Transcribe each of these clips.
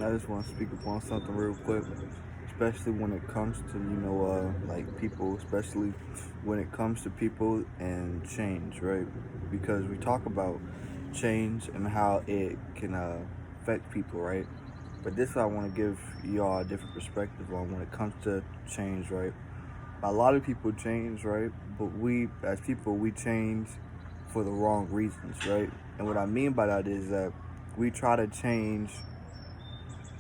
I just want to speak upon something real quick, especially when it comes to, like people, especially when it comes to people and change, right? Because we talk about change and how it can affect people, right? But this I want to give y'all a different perspective on when it comes to change, right? A lot of people change, right? But we, as people, we change for the wrong reasons, right? And what I mean by that is that we try to change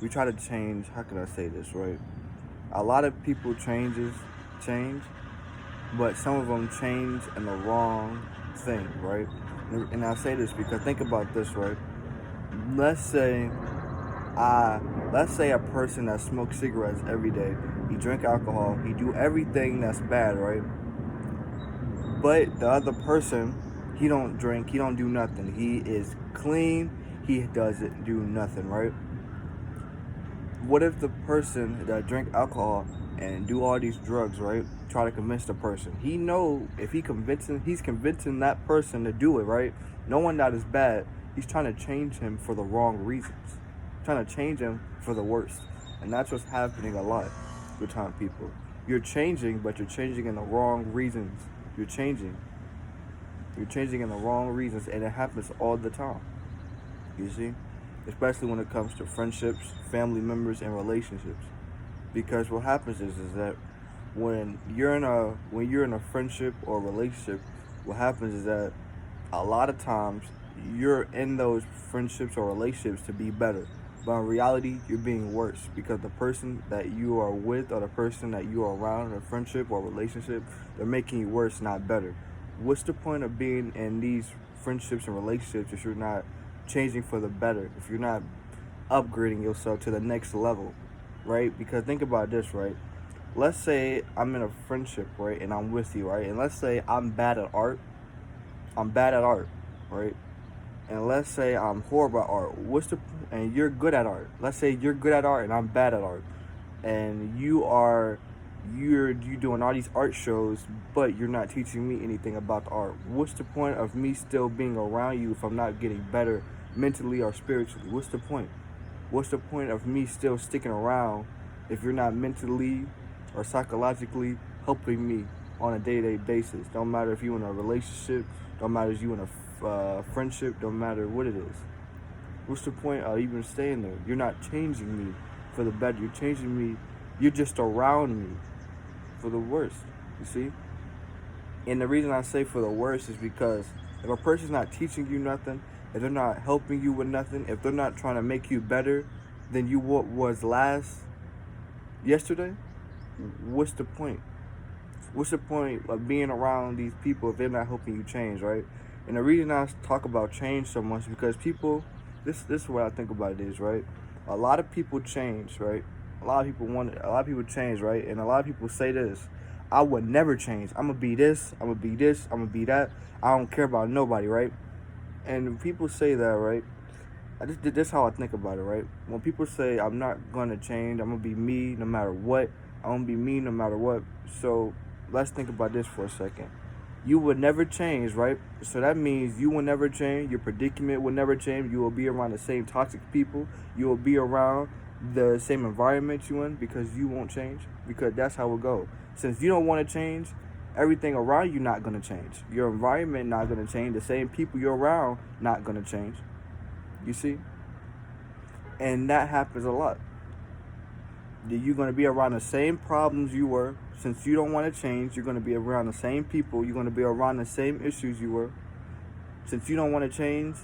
we try to change. How can I say this, right? A lot of people change, but some of them change in the wrong thing, right? And I say this because think about this, right? let's say I let's say a person that smokes cigarettes every day, he drink alcohol, he do everything that's bad, right? But the other person, he don't drink, he don't do nothing, he is clean, he doesn't do nothing, right? What if the person that drink alcohol and do all these drugs, right, try to convince the person? He know if he's convincing that person to do it, right? Knowing that is bad, he's trying to change him for the wrong reasons, trying to change him for the worst, and that's what's happening a lot with time people. You're changing, but you're changing in the wrong reasons. You're changing. You're changing in the wrong reasons, and it happens all the time. You see, especially when it comes to friendships, family members, and relationships. Because what happens is that when you're in a friendship or relationship, what happens is that a lot of times you're in those friendships or relationships to be better. But in reality, you're being worse because the person that you are with or the person that you are around in a friendship or relationship, they're making you worse, not better. What's the point of being in these friendships and relationships if you're not changing for the better, if you're not upgrading yourself to the next level, right? Because think about this, right? Let's say I'm in a friendship, right, and I'm with you, right? And let's say I'm bad at art, right? And let's say I'm horrible at art. And you're good at art. Let's say you're good at art and I'm bad at art. And you're doing all these art shows, but you're not teaching me anything about the art. What's the point of me still being around you if I'm not getting better mentally or spiritually? What's the point? What's the point of me still sticking around if you're not mentally or psychologically helping me on a day-to-day basis? Don't matter if you're in a relationship, don't matter if you're in a friendship, don't matter what it is. What's the point of even staying there? You're not changing me for the better. You're changing me. You're just around me for the worst. You see? And the reason I say for the worst is because if a person's not teaching you nothing, if they're not helping you with nothing, if they're not trying to make you better than you was yesterday, what's the point? What's the point of being around these people if they're not helping you change, right? And the reason I talk about change so much is because people, this is what I think about it is, right? A lot of people change, right? A lot of people change, right? And a lot of people say this: I would never change. I'm gonna be this. I'm gonna be this. I'm gonna be that. I don't care about nobody, right? And people say that, right? This how I think about it, right? When people say I'm not gonna change, I'm gonna be me no matter what. I'm gonna be me no matter what. So let's think about this for a second. You would never change, right? So that means you will never change. Your predicament will never change. You will be around the same toxic people. You will be around the same environment you in because you won't change. Because that's how it go. Since you don't want to change, everything around you not gonna change. Your environment not gonna change. The same people you're around not gonna change. You see? And that happens a lot. You're going to be around the same problems you were. Since you don't want to change, you're going to be around the same people. You're going to be around the same issues you were. Since you don't want to change,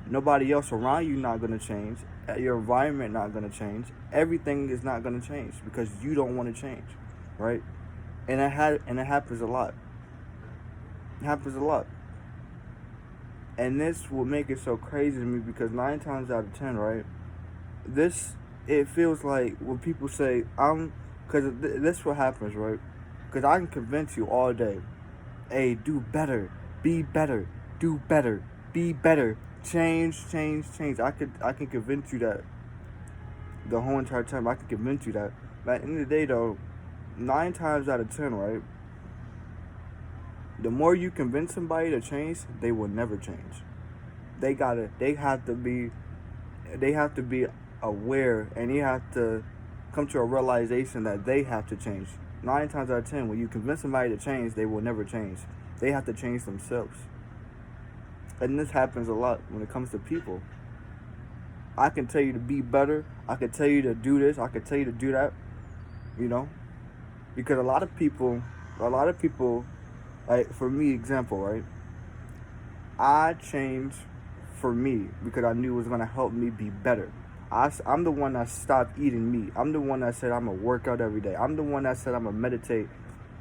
nobody else around you not going to change. Your environment not going to change. Everything is not going to change because you don't want to change, right? And it happens a lot. It happens a lot. And this will make it so crazy to me because 9 times out of 10, right? This it feels like when people say because this what happens, right? Because I can convince you all day, hey, do better, be better, do better, be better, change, change, change. I can convince you that the whole entire time. I can convince you that. But at the end of the day, though, 9 times out of 10, right? The more you convince somebody to change, they will never change. They have to be aware, and they have to come to a realization that they have to change. 9 times out of 10, when you convince somebody to change, they will never change. They have to change themselves. And this happens a lot when it comes to people. I can tell you to be better. I can tell you to do this. I can tell you to do that. You know? Because a lot of people, like for me, example, right? I changed for me because I knew it was going to help me be better. I'm the one that stopped eating meat. I'm the one that said I'm going to work out every day. I'm the one that said I'm going to meditate.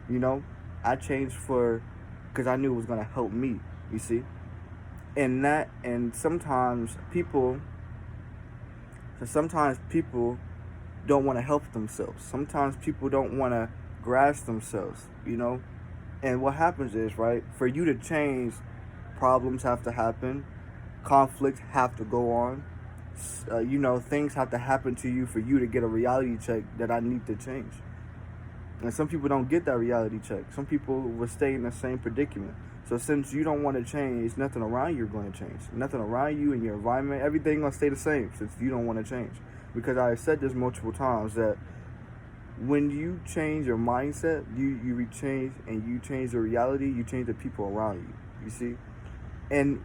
You know? I changed because I knew it was going to help me, you see? And sometimes people don't want to help themselves. Sometimes people don't want to grasp themselves, you know? And what happens is, right, for you to change, problems have to happen, conflicts have to go on, things have to happen to you for you to get a reality check that I need to change. And some people don't get that reality check. Some people will stay in the same predicament. So since you don't want to change, nothing around you is going to change. Nothing around you and your environment, everything going to stay the same since you don't want to change. Because I said this multiple times that when you change your mindset, you change and you change the reality, you change the people around you. You see? And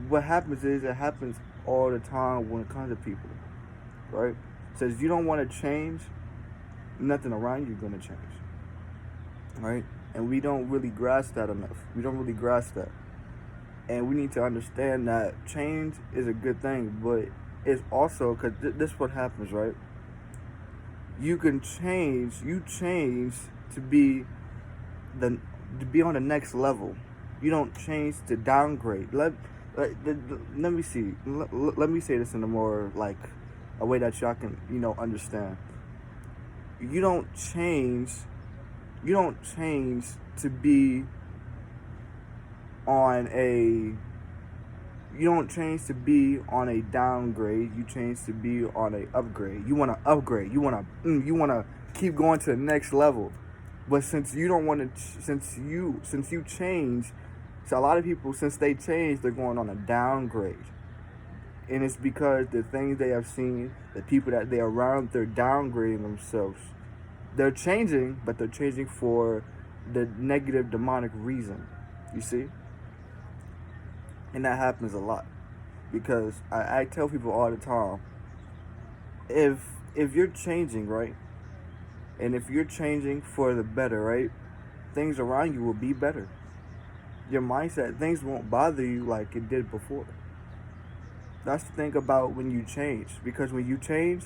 what happens is it happens all the time when it comes to people. Right? Says you don't want to change, nothing around you is going to change. Right? And we don't really grasp that enough. We don't really grasp that. And we need to understand that change is a good thing, but it's also, because this is what happens, right? You change to be on the next level. You don't change to downgrade. Let me see. Let me say this in a more like a way that y'all can, understand. You don't change to be on a downgrade. You change to be on a upgrade. You want to upgrade. You want to keep going to the next level. But since you don't want to, since you change, so a lot of people, since they change, they're going on a downgrade. And it's because the things they have seen, the people that they're around, they're downgrading themselves. They're changing, but they're changing for the negative demonic reason, you see? And that happens a lot. Because I tell people all the time, if you're changing, right? And if you're changing for the better, right? Things around you will be better. Your mindset, things won't bother you like it did before. That's the thing about when you change. Because when you change,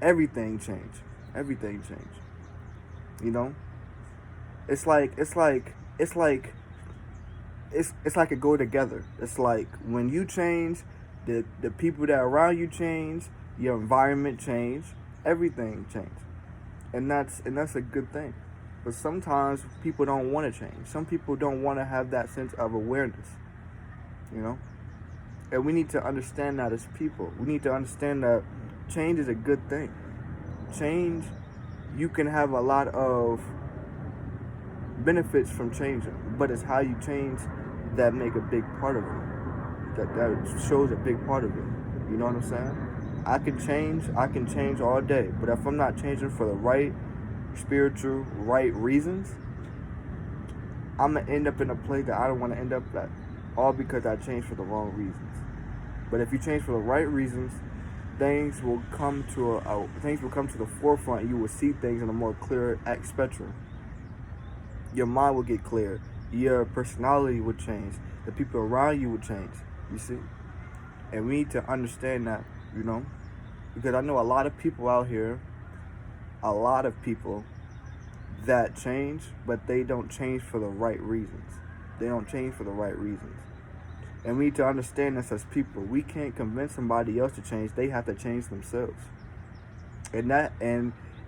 everything changes. Everything changes. You know? It's like it go together. It's like when you change, the people that are around you change, your environment change, everything change. And that's a good thing. But sometimes people don't want to change. Some people don't want to have that sense of awareness. You know? And we need to understand that as people. We need to understand that change is a good thing. Change, you can have a lot of benefits from changing, but it's how you change that make a big part of it. That shows a big part of it. You know what I'm saying? I can change all day, but if I'm not changing for the right spiritual, right reasons, I'm gonna end up in a place that I don't want to end up at, all because I changed for the wrong reasons. But if you change for the right reasons, things will come to the forefront. And you will see things in a more clear spectrum. Your mind will get clear. Your personality will change. The people around you will change. You see? And we need to understand that, you know? Because I know a lot of people out here, that change, but they don't change for the right reasons. They don't change for the right reasons. And we need to understand this as people. We can't convince somebody else to change. They have to change themselves. And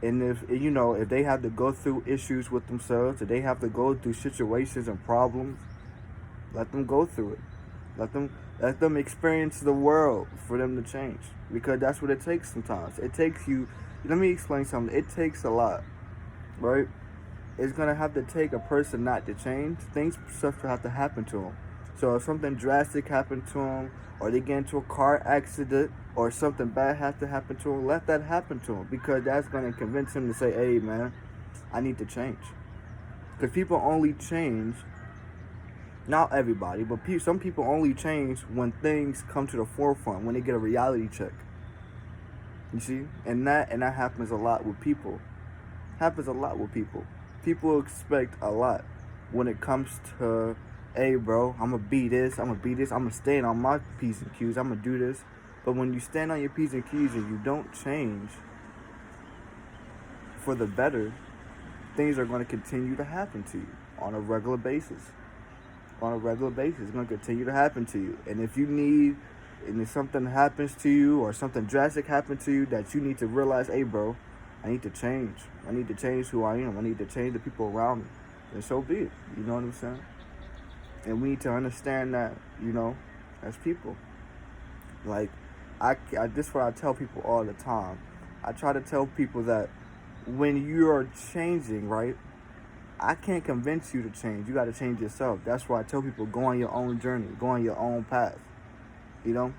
if they have to go through issues with themselves, if they have to go through situations and problems, let them go through it. Let them experience the world for them to change. Because that's what it takes sometimes. It takes you, let me explain something. It takes a lot, right? It's going to have to take a person not to change. Stuff have to happen to them. So if something drastic happened to them, or they get into a car accident, or something bad has to happen to him, let that happen to him, because that's going to convince him to say, hey, man, I need to change. Because people only change, not everybody, but some people only change when things come to the forefront, when they get a reality check. You see? And that happens a lot with people. Happens a lot with people. People expect a lot when it comes to, hey, bro, I'm going to be this, I'm going to stand on my P's and Q's, I'm going to do this. But when you stand on your P's and Q's and you don't change for the better, things are going to continue to happen to you on a regular basis. On a regular basis, it's going to continue to happen to you. And if you need, and if something happens to you or something drastic happens to you that you need to realize, hey, bro, I need to change. I need to change who I am. I need to change the people around me. And so be it. You know what I'm saying? And we need to understand that, you know, as people. Like, this is what I tell people all the time. I try to tell people that when you're changing, right, I can't convince you to change. You got to change yourself. That's why I tell people, go on your own journey. Go on your own path. You know?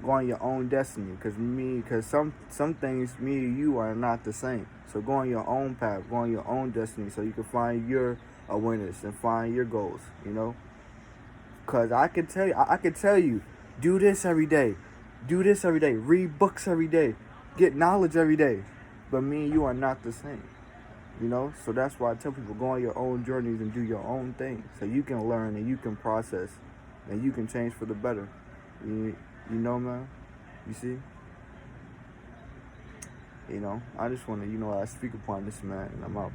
Go on your own destiny. Because some things, me and you are not the same. So go on your own path. Go on your own destiny so you can find your awareness and find your goals, you know? Because I can tell you, do this every day. Do this every day. Read books every day. Get knowledge every day. But me and you are not the same. You know? So that's why I tell people, go on your own journeys and do your own thing. So you can learn and you can process. And you can change for the better. You know, man? You see? You know? I just want to, I speak upon this, man. And I'm out.